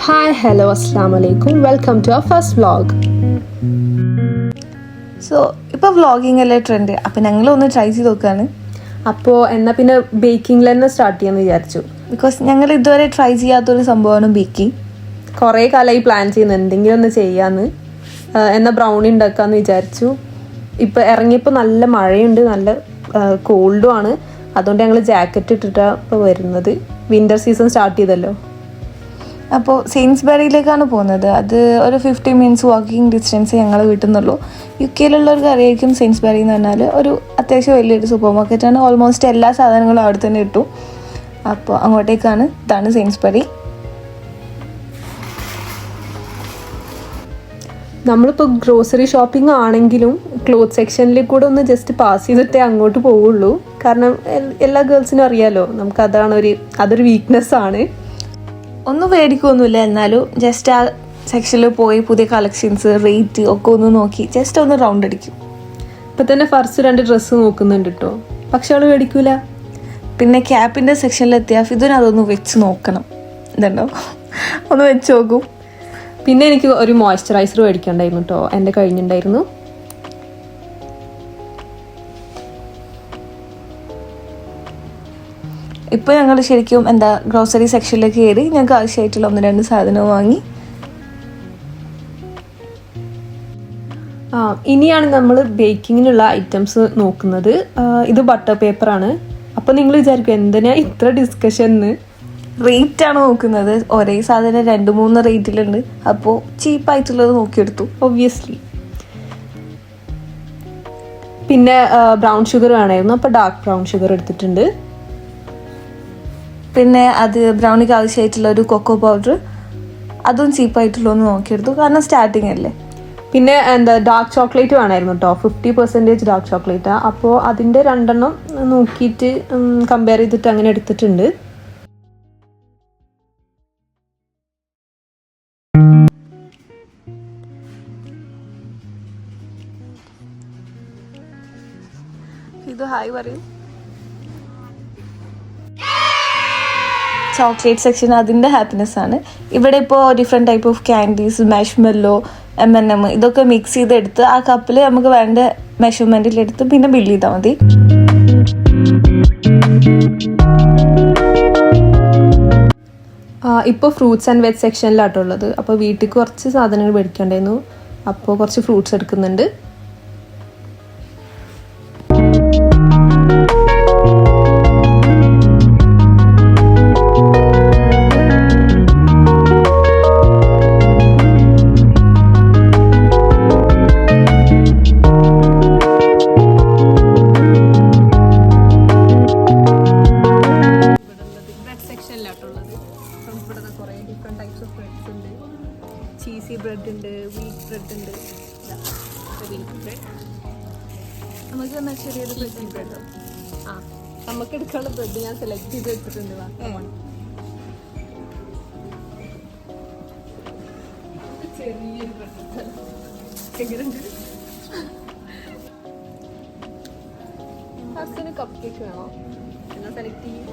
Hi hello അസ്സാം വലൈക്കും welcome to our first vlog. So ഇപ്പോൾ വ്ളോഗിങ് അല്ലേ ട്രെൻഡ്, അപ്പം ഞങ്ങളൊന്ന് ട്രൈ ചെയ്ത് നോക്കുകയാണ്. അപ്പോൾ എന്നാൽ പിന്നെ ബേക്കിങ്ങിൽ തന്നെ സ്റ്റാർട്ട് ചെയ്യാമെന്ന് വിചാരിച്ചു. ബിക്കോസ് ഞങ്ങൾ ഇതുവരെ ട്രൈ ചെയ്യാത്തൊരു സംഭവമാണ് ബേക്കിംഗ്. കുറേ കാലമായി പ്ലാൻ ചെയ്യുന്നു എന്തെങ്കിലും ഒന്ന് ചെയ്യാമെന്ന്. എന്നാൽ ബ്രൗണി ഉണ്ടാക്കാമെന്ന് വിചാരിച്ചു. ഇപ്പോൾ ഇറങ്ങിയപ്പോൾ നല്ല മഴയുണ്ട്, നല്ല കോൾഡും ആണ്. അതുകൊണ്ട് ഞങ്ങൾ ജാക്കറ്റ് ഇട്ടിട്ടാണ് ഇപ്പോൾ വരുന്നത്. വിൻ്റർ സീസൺ സ്റ്റാർട്ട് ചെയ്തല്ലോ. അപ്പോൾ സെയിൻസ്ബറിയിലേക്കാണ് പോകുന്നത്. അത് ഒരു 50 മിനിറ്റ്സ് വാക്കിംഗ് ഡിസ്റ്റൻസ് ഞങ്ങൾ വീട്ടിൽ നിന്നുള്ളൂ. UK-ലുള്ളവർക്ക് അറിയായിരിക്കും സെയിൻസ്ബറി എന്ന് പറഞ്ഞാൽ ഒരു അത്യാവശ്യം വലിയൊരു സൂപ്പർ മാർക്കറ്റാണ്. ഓൾമോസ്റ്റ് എല്ലാ സാധനങ്ങളും അവിടെ തന്നെ കിട്ടും. അപ്പോൾ അങ്ങോട്ടേക്കാണ്. ഇതാണ് സെയിൻസ്ബറി. നമ്മളിപ്പോൾ ഗ്രോസറി ഷോപ്പിംഗ് ആണെങ്കിലും ക്ലോത്ത് സെക്ഷനിൽ കൂടെ ഒന്ന് ജസ്റ്റ് പാസ് ചെയ്തിട്ടേ അങ്ങോട്ട് പോവുള്ളൂ. കാരണം എല്ലാ ഗേൾസിനും അറിയാലോ, നമുക്ക് അതൊരു വീക്ക്നെസ് ആണ്. ഒന്നും മേടിക്കൊന്നുമില്ല, എന്നാലും ജസ്റ്റ് ആ സെക്ഷനിൽ പോയി പുതിയ കളക്ഷൻസ് റേറ്റ് ഒക്കെ ഒന്ന് നോക്കി ജസ്റ്റ് ഒന്ന് റൗണ്ട് അടിക്കും. ഇപ്പം തന്നെ ഫസ്റ്റ് 2 ഡ്രസ്സ് നോക്കുന്നുണ്ട് കേട്ടോ, പക്ഷെ അവൾ മേടിക്കൂല. പിന്നെ ക്യാപ്പിൻ്റെ സെക്ഷനിലെത്തിയാൽ ഇതിനതൊന്ന് വെച്ച് നോക്കണം. ഇതുണ്ടോ, ഒന്ന് വെച്ച് നോക്കും. പിന്നെ എനിക്ക് ഒരു മോയ്സ്ചറൈസർ മേടിക്കണ്ടായിരുന്നു കേട്ടോ, എൻ്റെ കഴിഞ്ഞിട്ടുണ്ടായിരുന്നു. ഇപ്പോൾ ഞങ്ങൾ ശരിക്കും ഗ്രോസറി സെക്ഷനിലേക്ക് കയറി ഞങ്ങൾക്ക് ആവശ്യമായിട്ടുള്ള 1-2 സാധനവും വാങ്ങി. ഇനിയാണ് നമ്മൾ ബേക്കിങ്ങിനുള്ള ഐറ്റംസ് നോക്കുന്നത്. ഇത് ബട്ടർ പേപ്പറാണ്. അപ്പോൾ നിങ്ങൾ വിചാരിക്കും എന്തിനാ ഇത്ര ഡിസ്കഷൻ എന്ന്. റേറ്റാണ് നോക്കുന്നത്. ഒരേ സാധനം 2-3 റേറ്റിലുണ്ട്. അപ്പോൾ ചീപ്പായിട്ടുള്ളത് നോക്കിയെടുത്തു ഒബ്വിയസ്ലി. പിന്നെ ബ്രൗൺ ഷുഗർ വേണമായിരുന്നു, അപ്പോൾ ഡാർക്ക് ബ്രൗൺ ഷുഗർ എടുത്തിട്ടുണ്ട്. പിന്നെ അത് ബ്രൗണിക്ക് ആവശ്യമായിട്ടുള്ള ഒരു കൊക്കോ പൗഡർ, അതും ചീപ്പായിട്ടുള്ളതെന്ന് നോക്കിയെടുത്തു, കാരണം സ്റ്റാർട്ടിങ് അല്ലേ. പിന്നെ ഡാർക്ക് ചോക്ലേറ്റ് വേണമായിരുന്നു കേട്ടോ, 50% ഡാർക്ക് ചോക്ലേറ്റാണ്. അപ്പോൾ അതിൻ്റെ 2 നോക്കിയിട്ട് കമ്പയർ ചെയ്തിട്ട് അങ്ങനെ എടുത്തിട്ടുണ്ട്. ഇത് ഹായ് പറയും. ചോക്ലേറ്റ് സെക്ഷൻ അതിൻ്റെ ഹാപ്പിനെസ് ആണ്. ഇവിടെ ഇപ്പോൾ different type of candies, marshmallow, M&M ഇതൊക്കെ മിക്സ് ചെയ്തെടുത്ത് ആ കപ്പിൽ നമുക്ക് വേണ്ട മെഷർമെൻറ്റിലെടുത്ത് പിന്നെ ബില്ല് ചെയ്താൽ മതി. ഇപ്പോൾ ഫ്രൂട്ട്സ് ആൻഡ് വെജ് സെക്ഷനിലാട്ടുള്ളത്. അപ്പോൾ വീട്ടിൽ കുറച്ച് സാധനങ്ങൾ മേടിക്കണ്ടായിരുന്നു, അപ്പോൾ കുറച്ച് ഫ്രൂട്ട്സ് എടുക്കുന്നുണ്ട്. ചീസി ബ്രെഡ് ഉണ്ട്, വീറ്റ് ബ്രെഡ് ഉണ്ട്. വീറ്റ് ബ്രെഡ് നമുക്ക് ചെറിയൊരു ബ്രെഡോ നമുക്ക് എടുക്കാനുള്ള ബ്രെഡ് ഞാൻ സെലക്ട് ചെയ്ത് വെച്ചിട്ടുണ്ട്. ചെറിയൊരു ബ്രെഡ് എങ്ങനെയുണ്ട്? ഹസ്സിന് കപ്പ് കേക്ക് വേണോ? എന്നാ സെലക്ട് ചെയ്യും.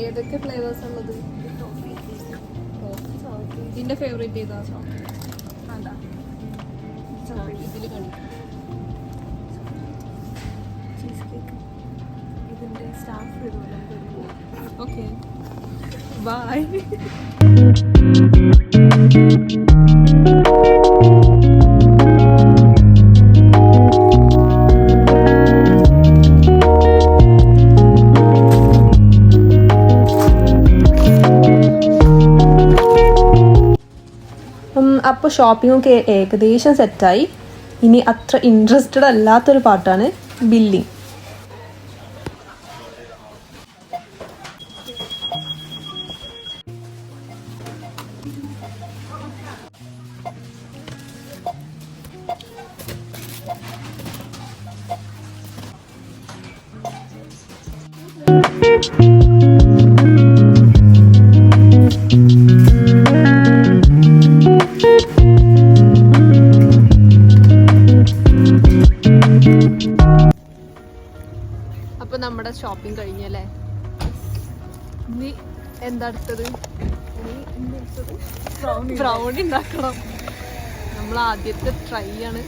ഏതൊക്കെ ഫ്ലേവേഴ്സ് ഉള്ളത്? ഇതിന്റെ ഫേവറേറ്റ് ഏതാ? ഇതിൽ കാണിക്കും ചീസ് കേക്ക്. ഇതിൻ്റെ സ്റ്റാഫ് വരുമല്ലോ. Okay bye. അപ്പോൾ ഷോപ്പിംഗ് ഒക്കെ ഏകദേശം സെറ്റായി. ഇനി അത്ര ഇൻട്രസ്റ്റഡ് അല്ലാത്തൊരു പാർട്ടാണ് ബില്ലിങ്. അപ്പൊ നമ്മുടെ ഷോപ്പിംഗ് കഴിഞ്ഞല്ലേ. ഇനി എന്താ അടുത്തത്? ബ്രൗണി ഉണ്ടാക്കണം. നമ്മൾ ആദ്യത്തെ ട്രൈ ആണ്.